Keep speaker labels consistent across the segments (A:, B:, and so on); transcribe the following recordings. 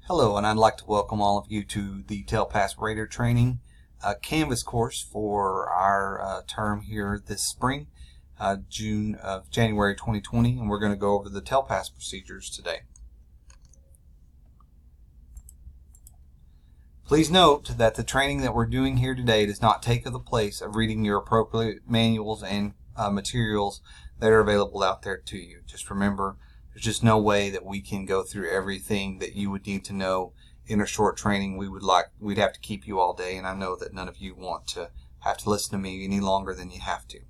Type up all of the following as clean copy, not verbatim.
A: Hello, and I'd like to welcome all of you to the TELPAS Radar Training Canvas course for our term here this spring, January 2020, and we're going to go over the TELPAS procedures today. Please note that the training that we're doing here today does not take the place of reading your appropriate manuals and materials that are available out there to you. Just remember, there's just no way that we can go through everything that you would need to know in a short training. We'd have to keep you all day, and I know that none of you want to have to listen to me any longer than you have to.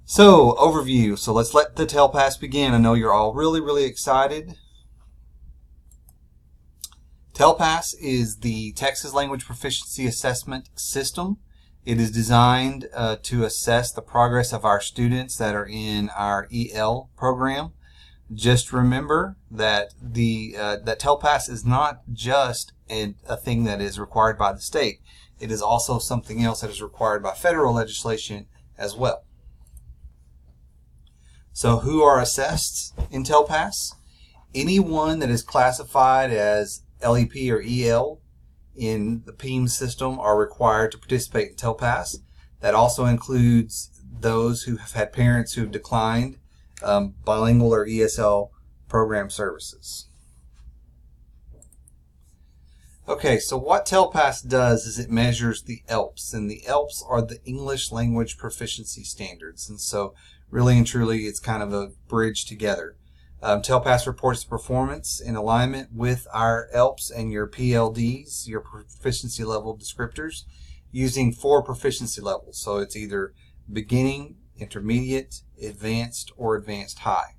A: So, overview. So let's let the TELPAS begin. I know you're all really excited. TELPAS is the Texas Language Proficiency Assessment System. It is designed to assess the progress of our students that are in our EL program. Just remember that that TELPAS is not just a thing that is required by the state. It is also something else that is required by federal legislation as well. So who are assessed in TELPAS? Anyone that is classified as LEP or EL in the PEIMS system are required to participate in TELPAS. That also includes those who have had parents who have declined bilingual or ESL program services. Okay, so what TELPAS does is it measures the ELPS, and the ELPS are the English Language Proficiency Standards, and so really and truly it's kind of a bridge together. TELPAS reports the performance in alignment with our ELPS and your PLDs, your proficiency level descriptors, using 4 proficiency levels. So it's either beginning, intermediate, advanced, or advanced high.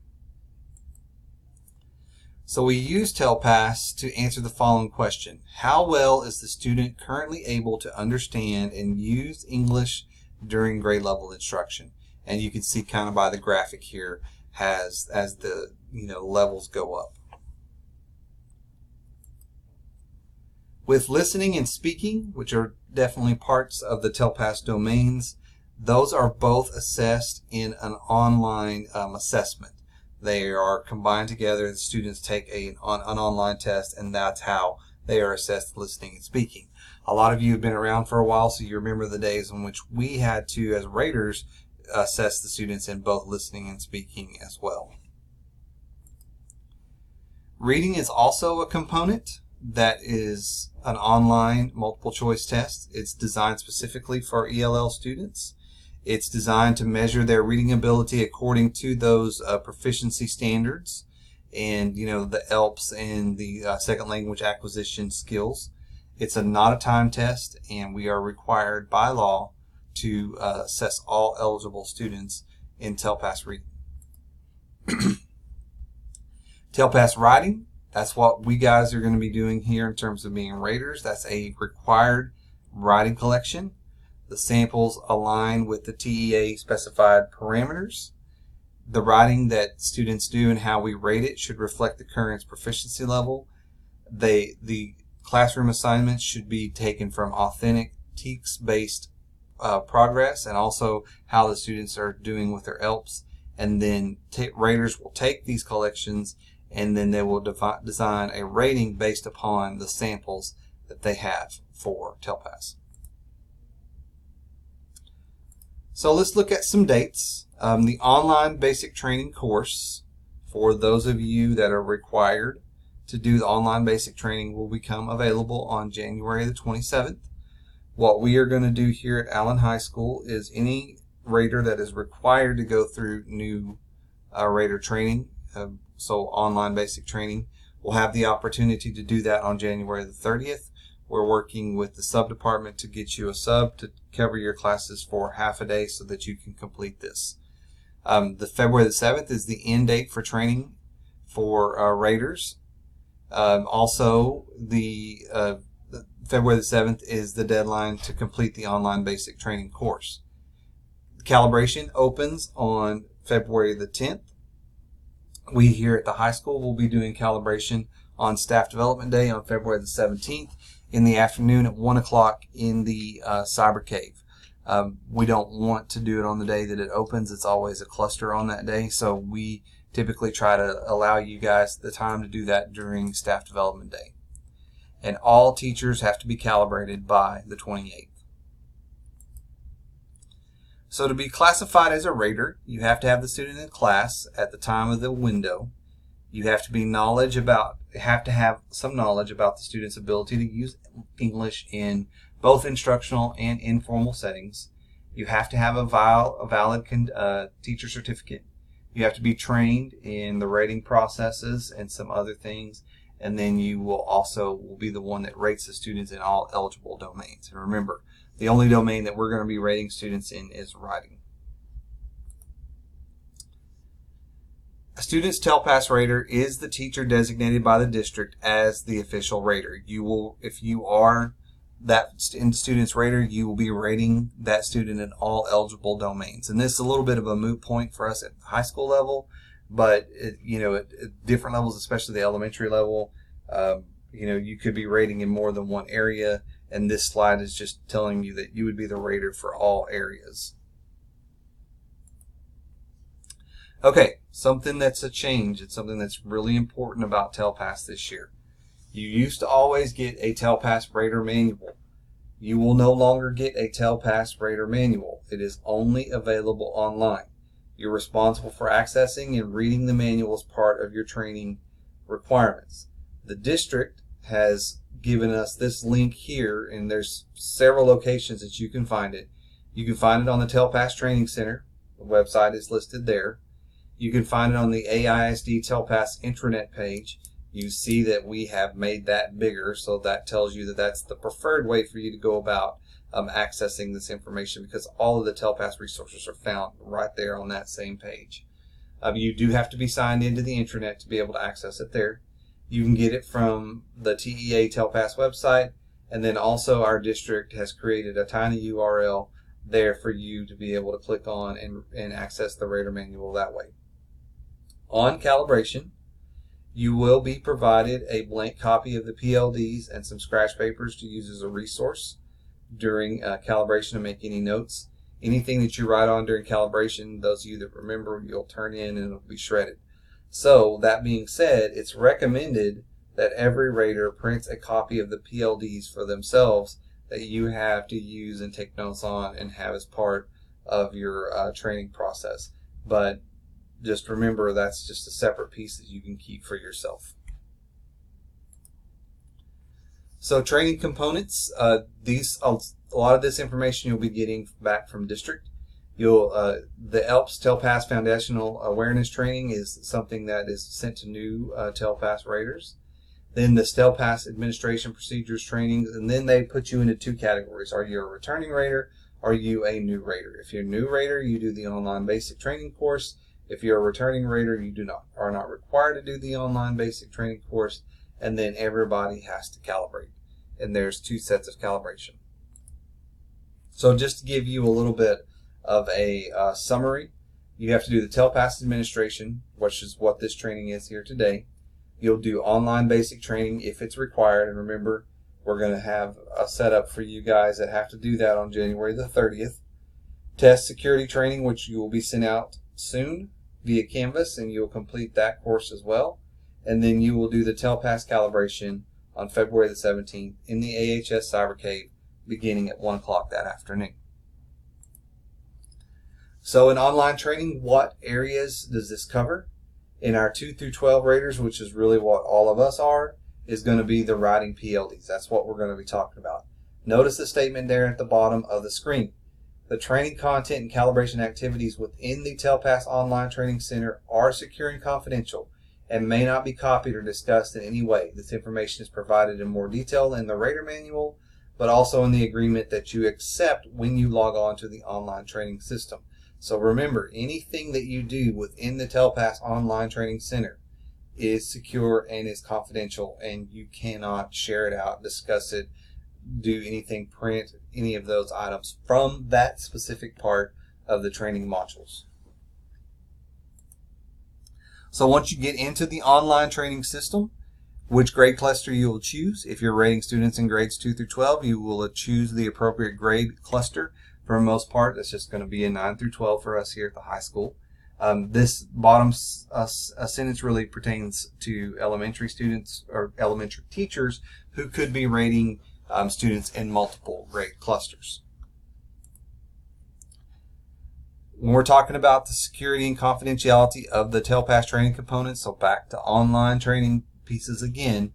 A: So we use TELPAS to answer the following question. How well is the student currently able to understand and use English during grade level instruction? And you can see kind of by the graphic here as the levels go up. With listening and speaking, which are definitely parts of the TELPAS domains, those are both assessed in an online assessment. They are combined together. The students take an online test, and that's how they are assessed listening and speaking. A lot of you have been around for a while, so you remember the days in which we had to, as raters, assess the students in both listening and speaking as well. Reading is also a component that is an online multiple choice test. It's designed specifically for ELL students. It's designed to measure their reading ability according to those proficiency standards and the ELPS and the second language acquisition skills. It's not a time test, and we are required by law to assess all eligible students in TELPAS reading. TELPAS writing, that's what we guys are going to be doing here in terms of being raters. That's a required writing collection. The samples align with the TEA specified parameters. The writing that students do and how we rate it should reflect the current proficiency level. The classroom assignments should be taken from authentic TEKS-based progress, and also how the students are doing with their ELPS, and then raters will take these collections and then they will design a rating based upon the samples that they have for TELPAS. So let's look at some dates. The online basic training course, for those of you that are required to do the online basic training, will become available on January the 27th. What we are going to do here at Allen High School is any rater that is required to go through new rater training, so online basic training, will have the opportunity to do that on January the 30th. We're working with the sub department to get you a sub to cover your classes for half a day so that you can complete this. The February the 7th is the end date for training for raters. Also, the February the 7th is the deadline to complete the online basic training course. The calibration opens on February the 10th. We here at the high school will be doing calibration on Staff Development Day on February the 17th in the afternoon at 1 o'clock in the Cyber Cave. We don't want to do it on the day that it opens. It's always a cluster on that day, so we typically try to allow you guys the time to do that during staff development day. And all teachers have to be calibrated by the 28th. So to be classified as a rater, you have to have the student in class at the time of the window. You have to have some knowledge about the student's ability to use English in both instructional and informal settings. You have to have a valid teacher certificate. You have to be trained in the rating processes and some other things. And then you will be the one that rates the students in all eligible domains. And remember, the only domain that we're going to be rating students in is writing. A student's TELPAS rater is the teacher designated by the district as the official rater. If you are that student's rater, you will be rating that student in all eligible domains. And this is a little bit of a moot point for us at the high school level, but at different levels, especially the elementary level, you could be rating in more than one area. And this slide is just telling you that you would be the rater for all areas. Okay, something that's a change. It's something that's really important about TELPAS this year. You used to always get a TELPAS rater manual. You will no longer get a TELPAS rater manual. It is only available online. You're responsible for accessing and reading the manual as part of your training requirements. The district has given us this link here, and there's several locations that you can find it. You can find it on the TELPAS Training Center. The website is listed there. You can find it on the AISD TELPAS intranet page. You see that we have made that bigger, so that tells you that that's the preferred way for you to go about accessing this information, because all of the TELPAS resources are found right there on that same page. You do have to be signed into the intranet to be able to access it there. You can get it from the TEA TELPAS website, and then also our district has created a tiny URL there for you to be able to click on and access the rater manual that way. On calibration, you will be provided a blank copy of the PLDs and some scratch papers to use as a resource during calibration to make any notes. Anything that you write on during calibration, those of you that remember, you'll turn in and it'll be shredded. So that being said, it's recommended that every rater prints a copy of the PLDs for themselves that you have to use and take notes on and have as part of your training process. But just remember, that's just a separate piece that you can keep for yourself. So training components, a lot of this information you'll be getting back from district. The ELPS TELPAS Foundational Awareness Training is something that is sent to new TELPAS raters. Then the TELPAS Administration Procedures Training, and then they put you into two categories. Are you a returning rater? Are you a new rater? If you're a new rater, you do the online basic training course. If you're a returning rater, you are not required to do the online basic training course, and then everybody has to calibrate. And there's two sets of calibration. So just to give you a little bit of a summary, you have to do the TELPAS administration, which is what this training is here today. You'll do online basic training if it's required, and remember, we're going to have a setup for you guys that have to do that on January the 30th. Test security training, which you will be sent out soon via Canvas, and you'll complete that course as well. And then you will do the TELPAS calibration on February the 17th in the AHS Cyber Cave, beginning at 1 o'clock that afternoon. So in online training, what areas does this cover? In our 2 through 12 raters, which is really what all of us are, is going to be the writing PLDs. That's what we're going to be talking about. Notice the statement there at the bottom of the screen. The training content and calibration activities within the TELPAS Online Training Center are secure and confidential and may not be copied or discussed in any way. This information is provided in more detail in the rater manual, but also in the agreement that you accept when you log on to the online training system. So remember, anything that you do within the TELPAS Online Training Center is secure and is confidential, and you cannot share it out, discuss it, do anything, print any of those items from that specific part of the training modules. So once you get into the online training system, which grade cluster you will choose. If you're rating students in grades 2 through 12, you will choose the appropriate grade cluster. For the most part, that's just going to be a 9 through 12 for us here at the high school. This bottom sentence really pertains to elementary students or elementary teachers who could be rating students in multiple grade clusters. When we're talking about the security and confidentiality of the TELPAS training components, so back to online training pieces again,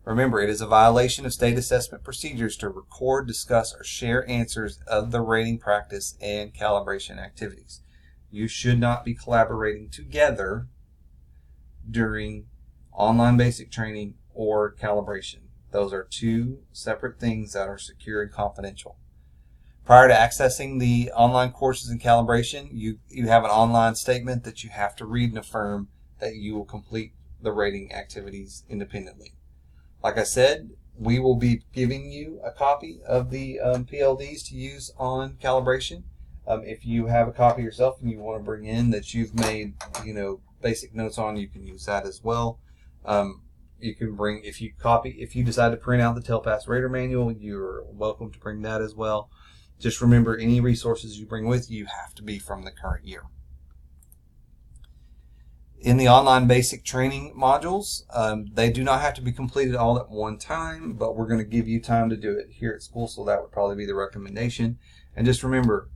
A: remember, it is a violation of state assessment procedures to record, discuss, or share answers of the rating practice and calibration activities. You should not be collaborating together during online basic training or calibration. Those are two separate things that are secure and confidential. Prior to accessing the online courses and calibration, you have an online statement that you have to read and affirm that you will complete the rating activities independently. Like I said, we will be giving you a copy of the PLDs to use on calibration. If you have a copy yourself and you want to bring in that you've made, basic notes on, you can use that as well. You can bring, if you decide to print out the TELPAS Rater Manual, you're welcome to bring that as well. Just remember, any resources you bring with you have to be from the current year. In the online basic training modules, they do not have to be completed all at one time, but we're going to give you time to do it here at school, so that would probably be the recommendation. And just remember,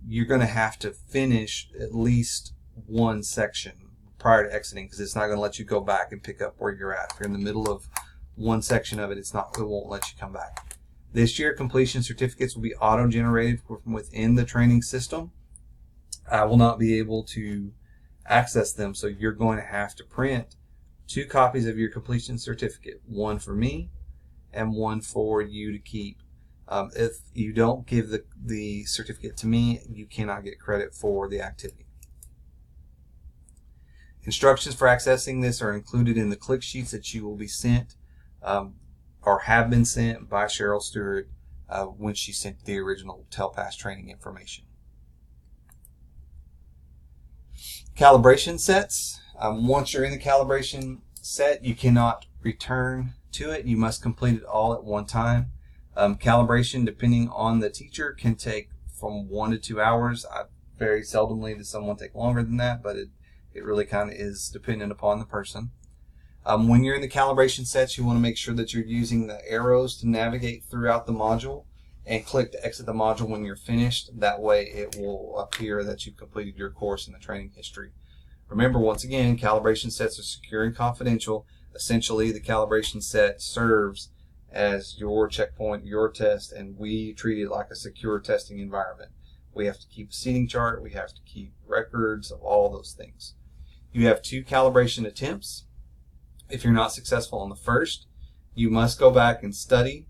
A: you're going to have to finish at least one section prior to exiting, because it's not going to let you go back and pick up where you're at. If you're in the middle of one section of it, it won't let you come back. This year, completion certificates will be auto-generated from within the training system. I will not be able to access them, so you're going to have to print 2 copies of your completion certificate, one for me and one for you to keep. If you don't give the certificate to me, you cannot get credit for the activity. Instructions for accessing this are included in the click sheets that you will be sent or have been sent by Cheryl Stewart when she sent the original TELPAS training information. Calibration sets. Once you're in the calibration set, you cannot return to it. You must complete it all at one time. Calibration, depending on the teacher, can take from 1 to 2 hours. Very seldomly does someone take longer than that, but it really kind of is dependent upon the person. When you're in the calibration sets, you want to make sure that you're using the arrows to navigate throughout the module and click to exit the module when you're finished. That way it will appear that you've completed your course in the training history. Remember, once again, calibration sets are secure and confidential. Essentially, the calibration set serves as your checkpoint, your test, and we treat it like a secure testing environment. We have to keep a seating chart. We have to keep records of all those things. You have 2 calibration attempts. If you're not successful on the first, you must go back and study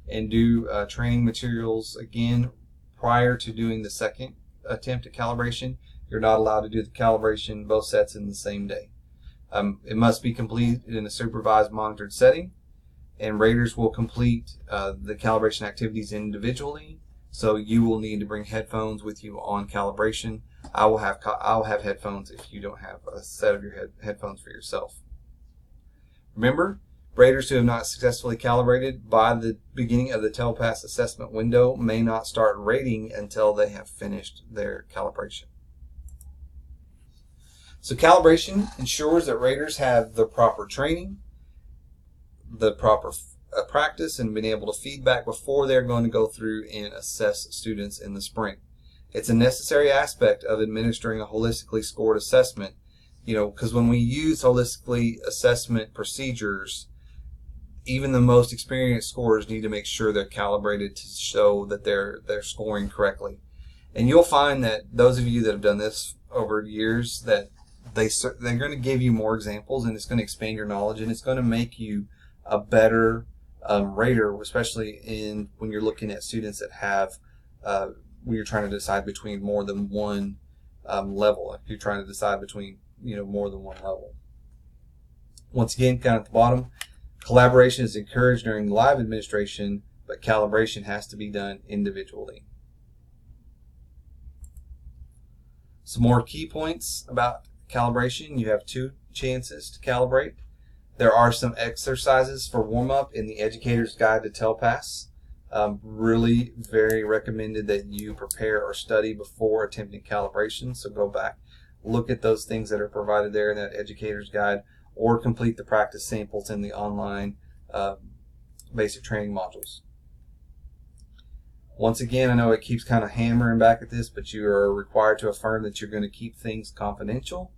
A: and do training materials again prior to doing the second attempt at calibration. You're not allowed to do the calibration, both sets, in the same day. It must be completed in a supervised, monitored setting, and raters will complete the calibration activities individually, so you will need to bring headphones with you on calibration. I'll have headphones if you don't have a set of your headphones for yourself. Remember, raters who have not successfully calibrated by the beginning of the TELPAS assessment window may not start rating until they have finished their calibration. So calibration ensures that raters have the proper training, the proper practice, and been able to feedback before they're going to go through and assess students in the spring. It's a necessary aspect of administering a holistically scored assessment, because when we use holistically assessment procedures, even the most experienced scorers need to make sure they're calibrated to show that they're scoring correctly. And you'll find that those of you that have done this over years, that they're going to give you more examples, and it's going to expand your knowledge, and it's going to make you a better rater, especially when you're looking at students that have when you're trying to decide between more than one level. If you're trying to decide between more than one level. Once again, kind of at the bottom, collaboration is encouraged during live administration, but calibration has to be done individually. Some more key points about calibration. You have 2 chances to calibrate. There are some exercises for warm-up in the Educator's Guide to TELPAS. Really very recommended that you prepare or study before attempting calibration, so go back, look at those things that are provided there in that educator's guide, or complete the practice samples in the online basic training modules. Once again, I know it keeps kind of hammering back at this, but you are required to affirm that you're going to keep things confidential.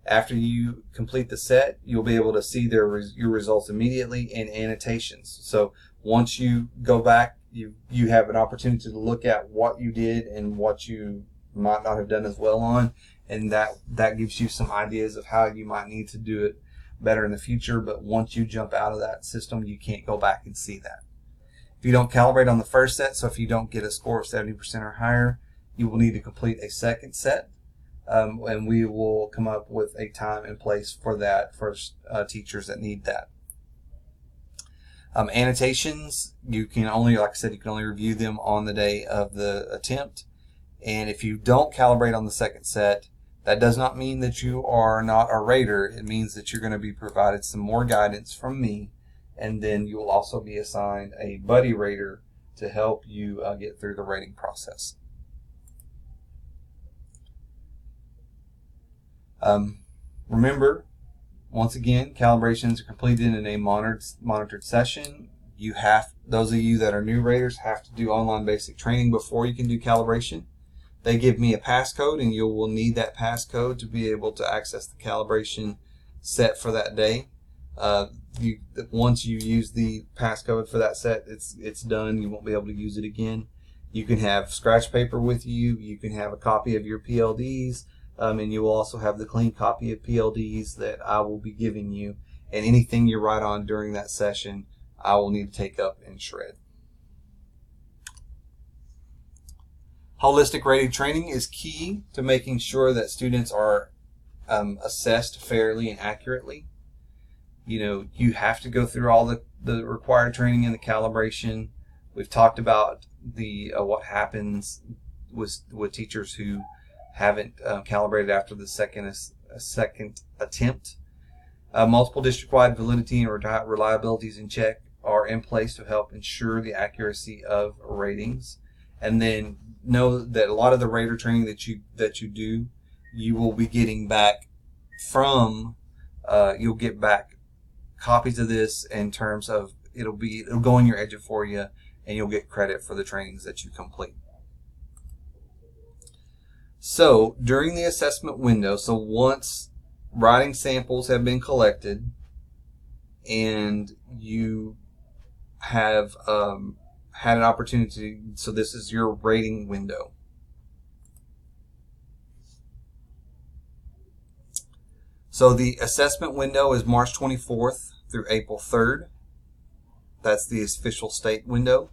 A: After you complete the set, you'll be able to see your results immediately in annotations. So once you go back, you have an opportunity to look at what you did and what you might not have done as well on, and that gives you some ideas of how you might need to do it better in the future. But once you jump out of that system, you can't go back and see that. If you don't calibrate on the first set, so if you don't get a score of 70% or higher, you will need to complete a second set, and we will come up with a time and place for that for teachers that need that. Annotations, you can only, like I said, you can only review them on the day of the attempt. And if you don't calibrate on the second set, that does not mean that you are not a rater. It means that you're going to be provided some more guidance from me, and then you will also be assigned a buddy rater to help you get through the rating process. Remember, once again, calibrations are completed in a monitored session. Those of you that are new raters have to do online basic training before you can do calibration. They give me a passcode, and you will need that passcode to be able to access the calibration set for that day. Once you use the passcode for that set, it's done. You won't be able to use it again. You can have scratch paper with you. You can have a copy of your PLDs, and you will also have the clean copy of PLDs that I will be giving you. And anything you write on during that session, I will need to take up and shred. Holistic rating training is key to making sure that students are assessed fairly and accurately. You have to go through all the required training and the calibration. We've talked about what happens with teachers who haven't calibrated after the second attempt. Multiple district-wide validity and reliabilities in check are in place to help ensure the accuracy of ratings. And then know that a lot of the rater training that you do, you will be getting back from. You'll get back copies of this in terms of it'll go in your edge for you, and you'll get credit for the trainings that you complete. So during the assessment window, so once writing samples have been collected and you have had an opportunity, so this is your rating window. So the assessment window is March 24th through April 3rd. That's the official state window.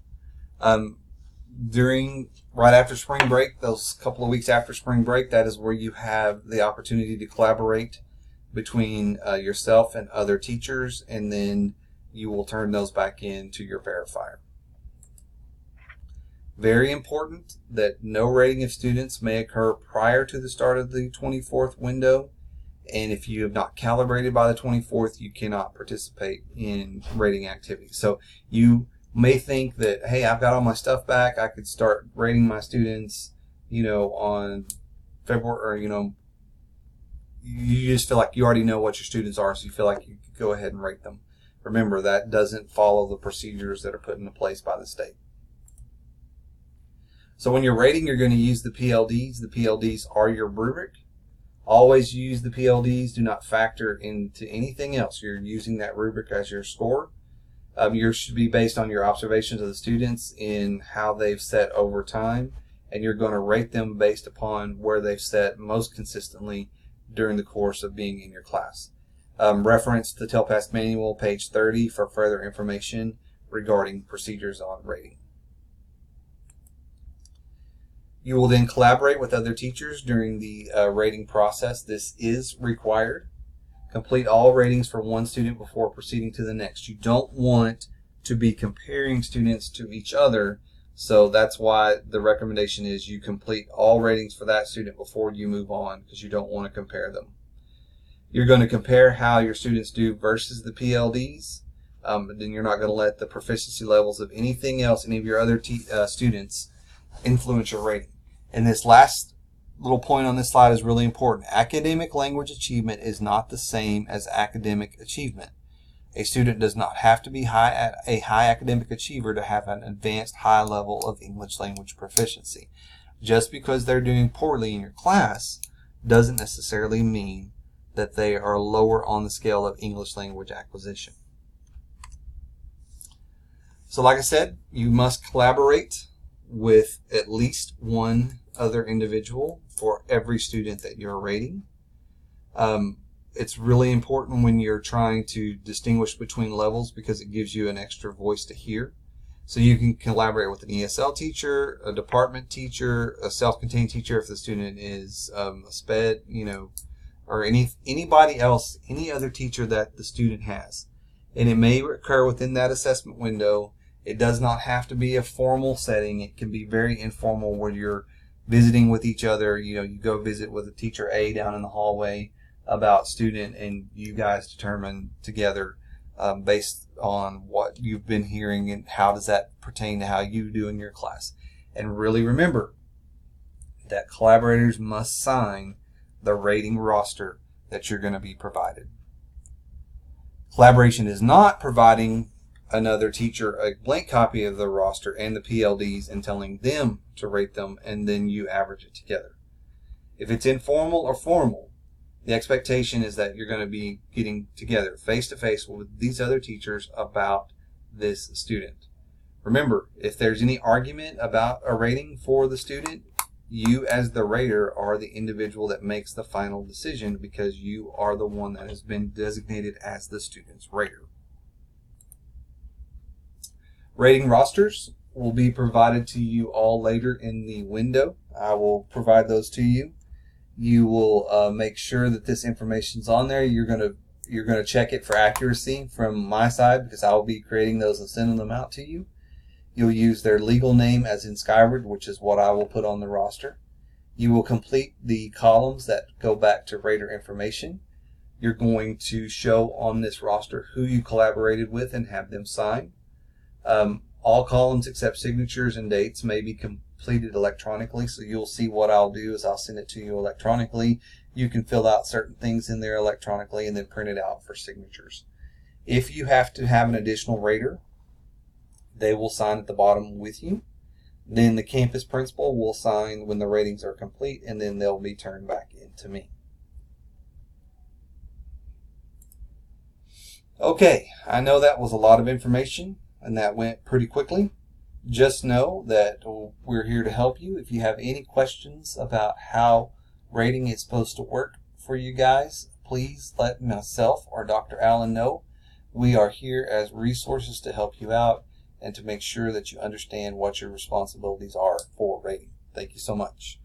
A: Right after spring break, those couple of weeks after spring break, that is where you have the opportunity to collaborate between yourself and other teachers, and then you will turn those back into your verifier. Very important that no rating of students may occur prior to the start of the 24th window, and if you have not calibrated by the 24th, you cannot participate in rating activities. So you may think that, hey, I've got all my stuff back, I could start rating my students, on February, or, you just feel like you already know what your students are, so you feel like you could go ahead and rate them. Remember, that doesn't follow the procedures that are put into place by the state. So when you're rating, you're going to use the PLDs. The PLDs are your rubric. Always use the PLDs. Do not factor into anything else. You're using that rubric as your score. Yours should be based on your observations of the students in how they've set over time, and you're going to rate them based upon where they've set most consistently during the course of being in your class. Reference the TELPAS manual, page 30, for further information regarding procedures on rating. You will then collaborate with other teachers during the rating process. This is required. Complete all ratings for one student before proceeding to the next. You don't want to be comparing students to each other, so that's why the recommendation is you complete all ratings for that student before you move on, because you don't want to compare them. You're going to compare how your students do versus the PLDs, but then you're not going to let the proficiency levels of anything else, any of your other students, influence your rating. And this last little point on this slide is really important. Academic language achievement is not the same as academic achievement. A student does not have to be a high academic achiever to have an advanced high level of English language proficiency. Just because they're doing poorly in your class doesn't necessarily mean that they are lower on the scale of English language acquisition. So like I said, you must collaborate with at least one other individual for every student that you're rating. It's really important when you're trying to distinguish between levels because it gives you an extra voice to hear. So you can collaborate with an ESL teacher, a department teacher, a self-contained teacher if the student is a SPED, or anybody else, any other teacher that the student has. And it may occur within that assessment window. It does not have to be a formal setting. It can be very informal where you're visiting with each other. You go visit with a teacher A down in the hallway about student, and you guys determine together based on what you've been hearing and how does that pertain to how you do in your class. And really remember that collaborators must sign the rating roster that you're going to be provided. Collaboration is not providing another teacher a blank copy of the roster and the PLDs and telling them to rate them and then you average it together. If it's informal or formal, the expectation is that you're going to be getting together face to face with these other teachers about this student. Remember, if there's any argument about a rating for the student, you as the rater are the individual that makes the final decision because you are the one that has been designated as the student's rater. Rating rosters will be provided to you all later in the window. I will provide those to you. You will make sure that this information's on there. You're gonna check it for accuracy from my side because I will be creating those and sending them out to you. You'll use their legal name as in Skyward, which is what I will put on the roster. You will complete the columns that go back to rater information. You're going to show on this roster who you collaborated with and have them sign. All columns except signatures and dates may be completed electronically, so you'll see what I'll do is I'll send it to you electronically. You can fill out certain things in there electronically and then print it out for signatures. If you have to have an additional rater, they will sign at the bottom with you. Then the campus principal will sign when the ratings are complete, and then they'll be turned back into me. Okay, I know that was a lot of information and that went pretty quickly. Just know that we're here to help you. If you have any questions about how rating is supposed to work for you guys, please let myself or Dr. Allen know. We are here as resources to help you out and to make sure that you understand what your responsibilities are for rating. Thank you so much.